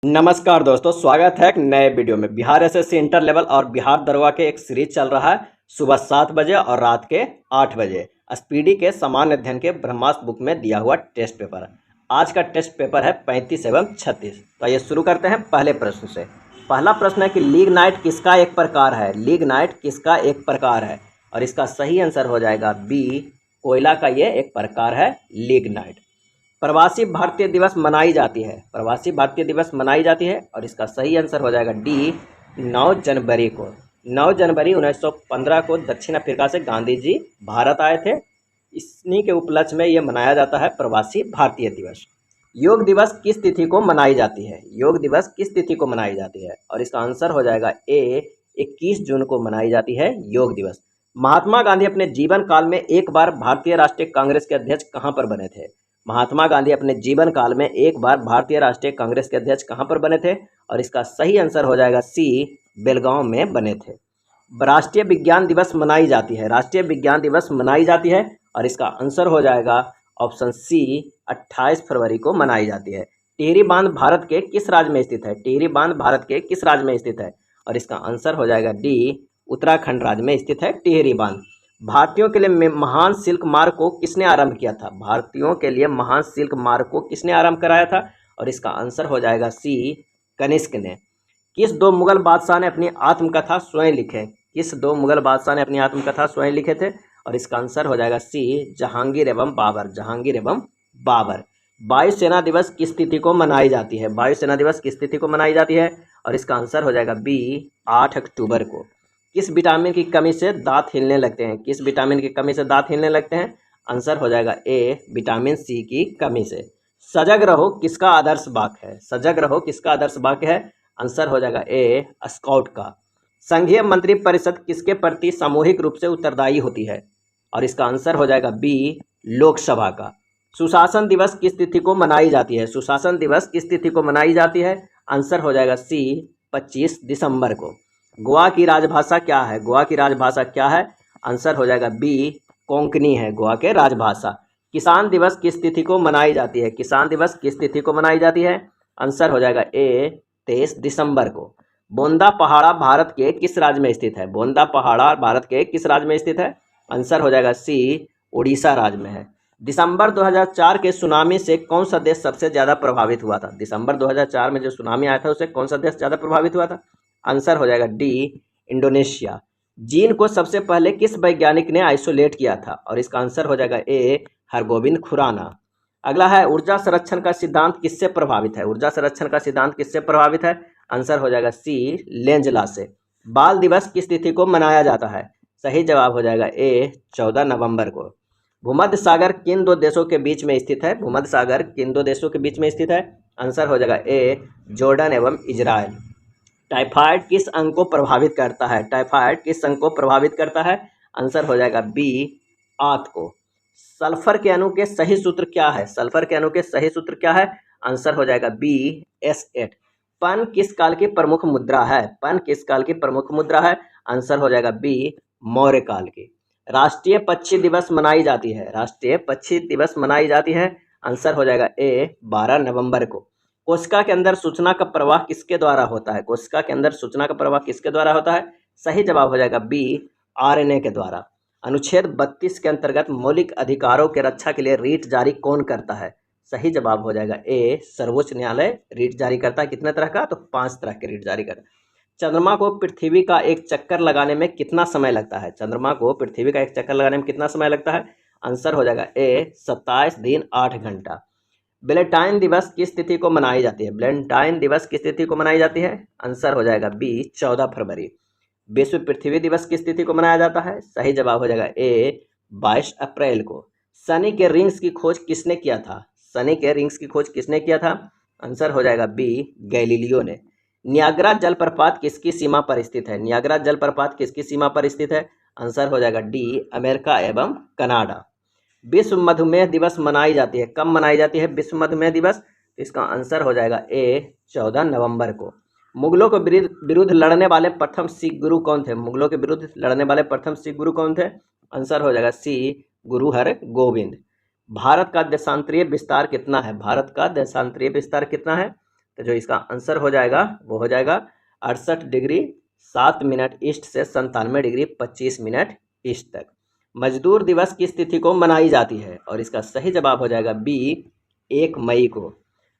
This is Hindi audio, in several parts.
नमस्कार दोस्तों, स्वागत है एक नए वीडियो में। बिहार एसएससी इंटर लेवल और बिहार दरोगा के एक सीरीज चल रहा है सुबह 7 बजे और रात के 8 बजे। स्पीडी के सामान्य अध्ययन के ब्रह्मास्त्र बुक में दिया हुआ टेस्ट पेपर। आज का टेस्ट पेपर है 35 एवं 36। तो ये शुरू करते हैं पहले प्रश्न से। पहला प्रश्न है कि लिग्नाइट किसका एक प्रकार है। लिग्नाइट किसका एक प्रकार है, और इसका सही आंसर हो जाएगा बी, कोयला का ये एक प्रकार है लिग्नाइट। प्रवासी भारतीय दिवस मनाई जाती है। प्रवासी भारतीय दिवस मनाई जाती है, और इसका सही आंसर हो जाएगा डी, 9 जनवरी को। 9 जनवरी 1915 को दक्षिण अफ्रीका से गांधी जी भारत आए थे। इन्हीं के उपलक्ष्य में ये मनाया जाता है प्रवासी भारतीय दिवस। योग दिवस किस तिथि को मनाई जाती है। योग दिवस किस तिथि को मनाई जाती है, और इसका आंसर हो जाएगा ए, 21 जून को मनाई जाती है योग दिवस। महात्मा गांधी अपने जीवन काल में एक बार भारतीय राष्ट्रीय कांग्रेस के अध्यक्ष कहाँ पर बने थे। महात्मा गांधी अपने जीवन काल में एक बार भारतीय राष्ट्रीय कांग्रेस के अध्यक्ष कहाँ पर बने थे, और इसका सही आंसर हो जाएगा सी, बेलगांव में बने थे। राष्ट्रीय विज्ञान दिवस मनाई जाती है। राष्ट्रीय विज्ञान दिवस मनाई जाती है, और इसका आंसर हो जाएगा ऑप्शन सी, 28 फरवरी को मनाई जाती है। टिहरी बांध भारत के किस राज्य में स्थित है। टिहरी बांध भारत के किस राज्य में स्थित है, और इसका आंसर हो जाएगा डी, उत्तराखंड राज्य में स्थित है टिहरी बांध। भारतीयों के लिए महान सिल्क मार्ग को किसने आरंभ किया था। भारतीयों के लिए महान सिल्क मार्ग को किसने आरंभ कराया था, और इसका आंसर हो जाएगा सी, कनिष्क ने। किस दो मुगल बादशाह ने अपनी आत्मकथा स्वयं लिखे। किस दो मुगल बादशाह ने अपनी आत्मकथा स्वयं लिखे थे, और इसका आंसर हो जाएगा सी, जहांगीर एवं बाबर। जहांगीर एवं बाबर। वायुसेना दिवस किस तिथि को मनाई जाती है। वायुसेना दिवस किस तिथि को मनाई जाती है, और इसका आंसर हो जाएगा बी, 8 अक्टूबर को। किस विटामिन की कमी से दांत हिलने लगते हैं। किस विटामिन की कमी से दांत हिलने लगते हैं, आंसर हो जाएगा ए, विटामिन सी की कमी से। सजग रहो किसका आदर्श वाक्य है। सजग रहो किसका आदर्श वाक्य है, आंसर हो जाएगा ए, स्काउट का। संघीय मंत्री परिषद किसके प्रति सामूहिक रूप से उत्तरदायी होती है, और इसका आंसर हो जाएगा बी, लोकसभा का। सुशासन दिवस किस तिथि को मनाई जाती है। सुशासन दिवस किस तिथि को मनाई जाती है, आंसर हो जाएगा सी, 25 दिसंबर को। गोवा की राजभाषा क्या है। गोवा की राजभाषा क्या है, आंसर हो जाएगा बी, कोंकणी है गोवा के राजभाषा। किसान दिवस किस तिथि को मनाई जाती है। किसान दिवस किस तिथि को मनाई जाती है, आंसर हो जाएगा ए, 23 दिसंबर को। बोंदा पहाड़ा भारत के किस राज्य में स्थित है। बोंदा पहाड़ा भारत के किस राज्य में स्थित है, आंसर हो जाएगा सी, उड़ीसा राज्य में है। दिसंबर 2004 के सुनामी से कौन सा देश सबसे ज़्यादा प्रभावित हुआ था। दिसंबर 2004 में जो सुनामी आया था उससे कौन सा देश ज़्यादा प्रभावित हुआ था, आंसर हो जाएगा डी, इंडोनेशिया। जीन को सबसे पहले किस वैज्ञानिक ने आइसोलेट किया था, और इसका आंसर हो जाएगा ए, हरगोविंद खुराना। अगला है ऊर्जा संरक्षण का सिद्धांत किससे प्रभावित है। ऊर्जा संरक्षण का सिद्धांत किससे प्रभावित है, आंसर हो जाएगा सी, लेंजला से। बाल दिवस किस तिथि को मनाया जाता है, सही जवाब हो जाएगा ए, 14 नवंबर को। भूमध्य सागर किन दो देशों के बीच में स्थित है। भूमध्य सागर किन दो देशों के बीच में स्थित है, आंसर हो जाएगा ए, जॉर्डन एवं इजराइल। टाइफाइड किस अंग को प्रभावित करता है। टाइफाइड किस अंग को प्रभावित करता है, आंसर हो जाएगा बी, आंत को। सल्फर के अणु के सही सूत्र क्या है। सल्फर के अणु के सही सूत्र क्या है, आंसर हो जाएगा बी, S8। पन किस काल की प्रमुख मुद्रा है। पन किस काल की प्रमुख मुद्रा है, आंसर हो जाएगा बी, मौर्य काल की। राष्ट्रीय पक्षी दिवस मनाई जाती है। राष्ट्रीय पक्षी दिवस मनाई जाती है, आंसर हो जाएगा ए, 12 नवंबर को। कोशिका के अंदर सूचना का प्रवाह किसके द्वारा होता है। कोशिका के अंदर सूचना का प्रवाह किसके द्वारा होता है, सही जवाब हो जाएगा बी, RNA के द्वारा। अनुच्छेद 32 के अंतर्गत मौलिक अधिकारों के रक्षा के लिए रीट जारी कौन करता है, सही जवाब हो जाएगा ए, सर्वोच्च न्यायालय रीट जारी करता है। कितने तरह का, तो 5 तरह के रीट जारी करता है। चंद्रमा को पृथ्वी का एक चक्कर लगाने में कितना समय लगता है। चंद्रमा को पृथ्वी का एक चक्कर लगाने में कितना समय लगता है, आंसर हो जाएगा ए, 27 दिन 8 घंटा। वैलेंटाइन दिवस किस तिथि को मनाई जाती है। वैलेंटाइन दिवस किस तिथि को मनाई जाती है, आंसर हो जाएगा बी, 14 फरवरी। विश्व पृथ्वी दिवस किस तिथि को मनाया जाता है, सही जवाब हो जाएगा ए, 22 अप्रैल को। शनि के रिंग्स की खोज किसने किया था। शनि के रिंग्स की खोज किसने किया था, आंसर हो जाएगा बी, गैलीलियो ने। नियाग्रा जलप्रपात किसकी सीमा पर स्थित है। नियाग्रा जलप्रपात किसकी सीमा पर स्थित है, आंसर हो जाएगा डी, अमेरिका एवं कनाडा। विश्व मधुमेह दिवस मनाई जाती है, कब मनाई जाती है विश्व मधुमेह दिवस, तो इसका आंसर हो जाएगा ए, 14 नवंबर को। मुगलों के विरुद्ध लड़ने वाले प्रथम सिख गुरु कौन थे। मुगलों के विरुद्ध लड़ने वाले प्रथम सिख गुरु कौन थे, आंसर हो जाएगा सी, गुरु हरगोविंद। भारत का देशांतरीय विस्तार कितना है। भारत का देशांतरीय विस्तार कितना है, तो जो इसका आंसर हो जाएगा वो हो जाएगा 68 डिग्री 7 मिनट ईस्ट से 97 डिग्री 25 मिनट ईस्ट तक। मजदूर दिवस किस तिथि को मनाई जाती है? और इसका सही जवाब हो जाएगा बी 1 मई को।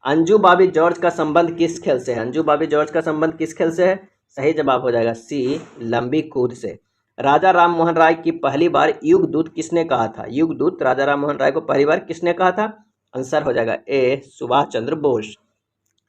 अंजू बॉबी जॉर्ज का संबंध किस खेल से है? अंजू बॉबी जॉर्ज का संबंध किस खेल से है? सही जवाब हो जाएगा सी लंबी कूद से। राजा राम मोहन राय की पहली बार युगदूत किसने कहा था? युगदूत राजा राम मोहन राय को पहली बार किसने कहा था? आंसर हो जाएगा ए सुभाष चंद्र बोस।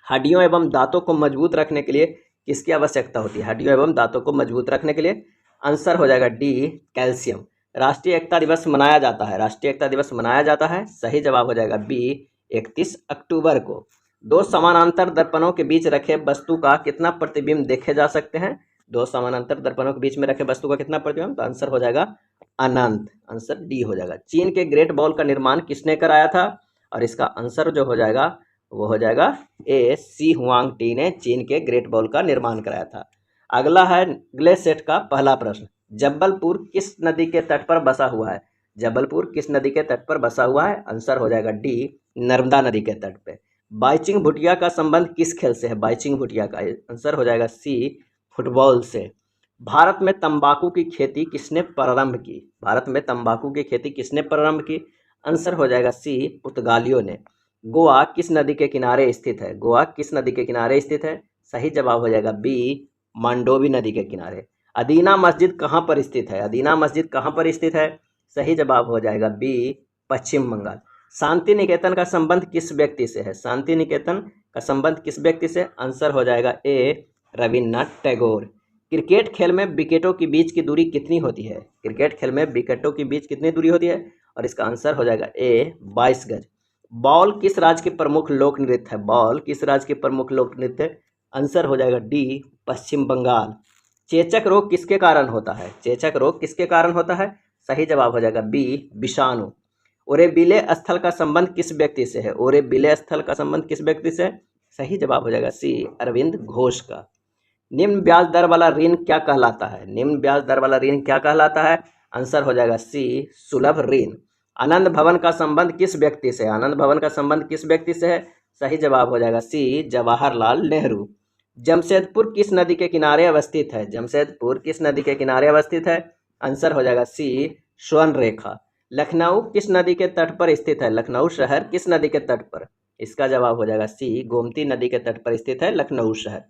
हड्डियों एवं दांतों को मजबूत रखने के लिए किसकी आवश्यकता होती है? हड्डियों एवं दांतों को मजबूत रखने के लिए आंसर हो जाएगा डी कैल्शियम। राष्ट्रीय एकता दिवस मनाया जाता है? राष्ट्रीय एकता दिवस मनाया जाता है, सही जवाब हो जाएगा बी 31 अक्टूबर को। दो समानांतर दर्पणों के बीच रखे वस्तु का कितना प्रतिबिंब देखे जा सकते हैं? दो समानांतर दर्पणों के बीच में रखे वस्तु का कितना प्रतिबिंब? तो आंसर हो जाएगा अनंत, आंसर डी हो जाएगा। चीन के ग्रेट वॉल का निर्माण किसने कराया था? और इसका आंसर जो हो जाएगा वो हो जाएगा ए सी हुआंग टी ने चीन के ग्रेट वॉल का निर्माण कराया था। अगला है अगले सेट का पहला प्रश्न, जबलपुर किस नदी के तट पर बसा हुआ है? जबलपुर किस नदी के तट पर बसा हुआ है? आंसर हो जाएगा डी नर्मदा नदी के तट पे। बाईचिंग भुटिया का संबंध किस खेल से है? बाईचिंग भुटिया का आंसर हो जाएगा सी फुटबॉल से। भारत में तंबाकू की खेती किसने प्रारंभ की? भारत में तंबाकू की खेती किसने प्रारंभ की? आंसर हो जाएगा सी पुर्तगालियों ने। गोवा किस नदी के किनारे स्थित है? गोवा किस नदी के किनारे स्थित है? सही जवाब हो जाएगा बी मांडोवी नदी के किनारे। अदीना मस्जिद कहाँ पर स्थित है? अदीना मस्जिद कहाँ पर स्थित है? सही जवाब हो जाएगा बी पश्चिम बंगाल। शांति निकेतन का संबंध किस व्यक्ति से है? शांति निकेतन का संबंध किस व्यक्ति से? आंसर हो जाएगा ए रविन्द्रनाथ टैगोर। क्रिकेट खेल में विकेटों के बीच की दूरी कितनी होती है? क्रिकेट खेल में विकेटों के बीच कितनी दूरी होती है? और इसका आंसर हो जाएगा ए 22 गज। बॉल किस राज्य के प्रमुख लोक नृत्य है? बॉल किस राज्य के प्रमुख लोक नृत्य? आंसर हो जाएगा डी पश्चिम बंगाल। चेचक रोग किसके कारण होता है? चेचक रोग किसके कारण होता है? सही जवाब हो जाएगा बी विषाणु। ओरेबिले स्थल का संबंध किस व्यक्ति से है? ओरेबिले स्थल का संबंध किस व्यक्ति से? सही जवाब हो जाएगा सी अरविंद घोष का। निम्न ब्याज दर वाला ऋण क्या कहलाता है? निम्न ब्याज दर वाला ऋण क्या कहलाता है? आंसर हो जाएगा सी सुलभ ऋण। आनंद भवन का संबंध किस व्यक्ति से? आनंद भवन का संबंध किस व्यक्ति से है? सही जवाब हो जाएगा सी जवाहरलाल नेहरू। जमशेदपुर किस नदी के किनारे अवस्थित है? जमशेदपुर किस नदी के किनारे अवस्थित है? आंसर हो जाएगा सी स्वर्ण रेखा। लखनऊ किस नदी के तट पर स्थित है? लखनऊ शहर किस नदी के तट पर? इसका जवाब हो जाएगा सी गोमती नदी के तट पर स्थित है लखनऊ शहर।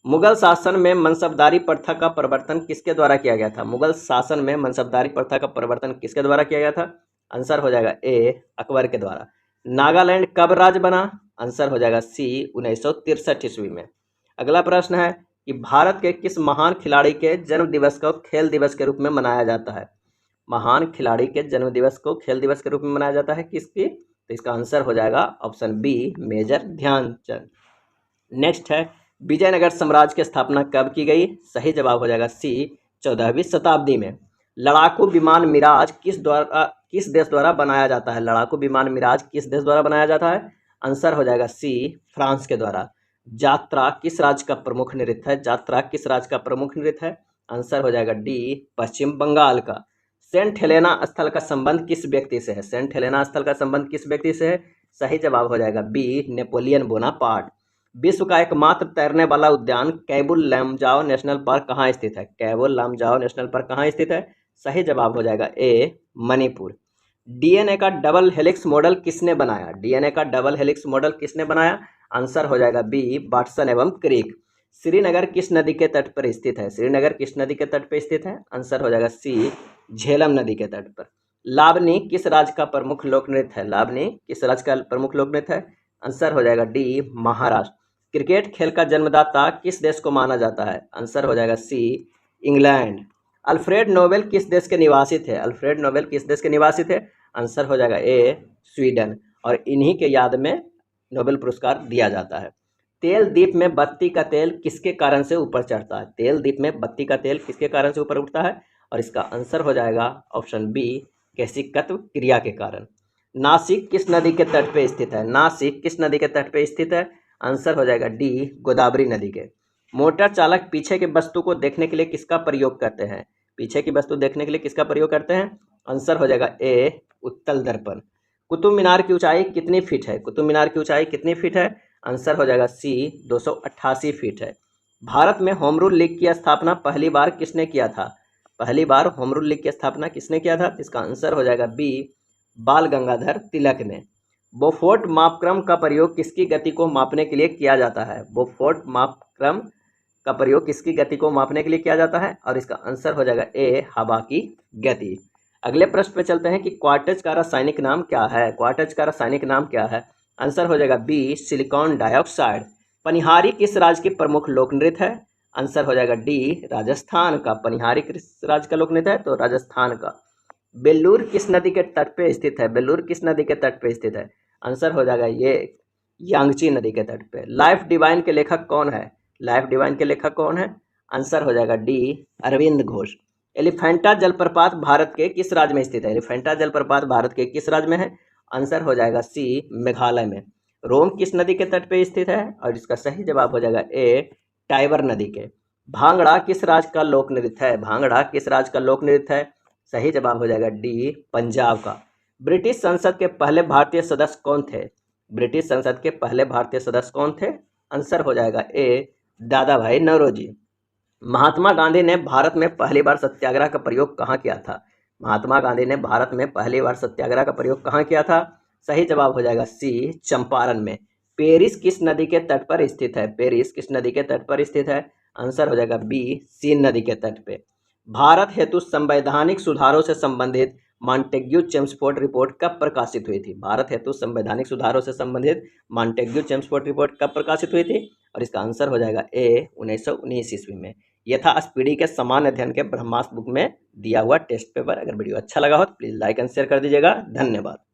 मुगल शासन में मनसबदारी प्रथा का प्रवर्तन किसके द्वारा किया गया था? मुगल शासन में मनसबदारी प्रथा का प्रवर्तन किसके द्वारा किया गया था? आंसर हो जाएगा ए अकबर के द्वारा। नागालैंड कब राज्य बना? आंसर हो जाएगा सी 1963 ईस्वी में। अगला प्रश्न है कि भारत के किस महान खिलाड़ी के जन्म दिवस को खेल दिवस के रूप में मनाया जाता है? महान खिलाड़ी के जन्म दिवस को खेल दिवस के रूप में मनाया जाता है किसकी? तो इसका आंसर हो जाएगा option B major Dhyanchand. Next है विजयनगर साम्राज्य की स्थापना कब की गई? सही जवाब हो जाएगा सी 14वीं शताब्दी में। लड़ाकू विमान मिराज किस देश द्वारा बनाया जाता है? लड़ाकू विमान मिराज किस देश द्वारा बनाया जाता है? आंसर हो जाएगा सी फ्रांस के द्वारा। यात्रा किस राज्य का प्रमुख नृत्य है? यात्रा किस राज्य का प्रमुख नृत्य है? आंसर हो जाएगा डी पश्चिम बंगाल का। सेंट हेलेना स्थल का संबंध किस व्यक्ति से है? सेंट हेलेना स्थल का संबंध किस व्यक्ति से है? सही जवाब हो जाएगा बी नेपोलियन बोनापार्ट। विश्व का एकमात्र तैरने वाला उद्यान कैबुल लामजाओ नेशनल पार्क कहाँ स्थित है? कैबुल लामजाओ नेशनल पार्क कहाँ स्थित है? सही जवाब हो जाएगा ए मणिपुर। डीएनए का डबल हेलिक्स मॉडल किसने बनाया? डीएनए का डबल हेलिक्स मॉडल किसने बनाया? आंसर हो जाएगा बी वाटसन एवं क्रिक। श्रीनगर किस नदी के तट पर स्थित है? श्रीनगर किस नदी के तट पर स्थित है? आंसर हो जाएगा सी झेलम नदी के तट पर। लावनी किस राज्य का प्रमुख लोक नृत्य है? लावनी किस राज्य का प्रमुख लोक नृत्य है? आंसर हो जाएगा डी महाराष्ट्र। क्रिकेट खेल का जन्मदाता किस देश को माना जाता है? आंसर हो जाएगा सी इंग्लैंड। अल्फ्रेड नोबेल किस देश के निवासी थे? अल्फ्रेड नोबेल किस देश के निवासी थे? आंसर हो जाएगा ए स्वीडन। और इन्हीं के याद में नोबेल पुरस्कार दिया जाता है। तेल दीप में बत्ती का तेल किसके कारण से ऊपर चढ़ता है? तेल दीप में बत्ती का तेल किसके कारण से ऊपर उठता है? और इसका आंसर हो जाएगा ऑप्शन बी कैसिकत्व क्रिया के कारण। नासिक किस नदी के तट पे स्थित है? नासिक किस नदी के तट पे स्थित है? आंसर हो जाएगा डी गोदावरी नदी के। मोटर चालक पीछे के वस्तु को देखने के लिए किसका प्रयोग करते हैं? पीछे की वस्तु देखने के लिए किसका प्रयोग करते हैं? आंसर हो जाएगा ए उत्तल दर्पण। कुतुब मीनार की ऊंचाई कितनी फीट है? कुतुब मीनार की ऊंचाई कितनी फीट है? आंसर हो जाएगा सी 288 फीट है। भारत में होम रूल लीग की स्थापना पहली बार किसने किया था? पहली बार होम रूल लीग की स्थापना किसने किया था? इसका आंसर हो जाएगा बी बाल गंगाधर तिलक ने। बोफोर्ट मापक्रम का प्रयोग किसकी गति को मापने के लिए किया जाता है? बोफोर्ट मापक्रम का प्रयोग किसकी गति को मापने के लिए किया जाता है? और इसका आंसर हो जाएगा ए हवा की गति। अगले प्रश्न पे चलते हैं कि क्वार्टज का रासायनिक नाम क्या है? क्वार्टज का रासायनिक नाम क्या है? आंसर हो जाएगा बी सिलिकॉन डाइऑक्साइड। पनिहारी किस राज्य की प्रमुख लोक नृत्य है? आंसर हो जाएगा डी राजस्थान का। पनिहारी किस राज्य का लोक नृत्य है? तो राजस्थान का। बेल्लूर किस नदी के तट पे स्थित है? बेल्लूर किस नदी के तट पे स्थित है? आंसर हो जाएगा ये यांगची नदी के तट पे। लाइफ डिवाइन के लेखक कौन है? लाइफ डिवाइन के लेखक कौन है? आंसर हो जाएगा डी अरविंद घोष। एलिफेंटा जलप्रपात भारत के किस राज्य में स्थित है? एलिफेंटा जलप्रपात भारत के किस राज्य में है? आंसर हो जाएगा सी मेघालय में। रोम किस नदी के तट पे स्थित है? और इसका सही जवाब हो जाएगा ए टाइबर नदी के। भांगड़ा किस राज्य का लोक नृत्य है? भांगड़ा किस राज्य का लोक नृत्य है? सही जवाब हो जाएगा डी पंजाब का। ब्रिटिश संसद के पहले भारतीय सदस्य कौन थे? ब्रिटिश संसद के पहले भारतीय सदस्य कौन थे? आंसर हो जाएगा ए दादा भाई नौरोजी। महात्मा गांधी ने भारत में पहली बार सत्याग्रह का प्रयोग कहाँ किया था? महात्मा गांधी ने भारत में पहली बार सत्याग्रह का प्रयोग कहाँ किया था? सही जवाब हो जाएगा सी चंपारण में। पेरिस किस नदी के तट पर स्थित है? पेरिस किस नदी के तट पर स्थित है? आंसर हो जाएगा बी सीन नदी के तट पे। भारत हेतु संवैधानिक सुधारों से संबंधित मॉन्टेग्यू चेम्सफोर्ड रिपोर्ट कब प्रकाशित हुई थी? भारत हेतु संवैधानिक सुधारों से संबंधित मॉन्टेग्यू चेम्सफोर्ड रिपोर्ट कब प्रकाशित हुई थी? और इसका आंसर हो जाएगा ए 1919 ईस्वी में। यह था स्पीडी के सामान्य अध्ययन के ब्रह्मास्त्र बुक में दिया हुआ टेस्ट पेपर। अगर वीडियो अच्छा लगा हो तो प्लीज़ लाइक एंड शेयर कर दीजिएगा। धन्यवाद।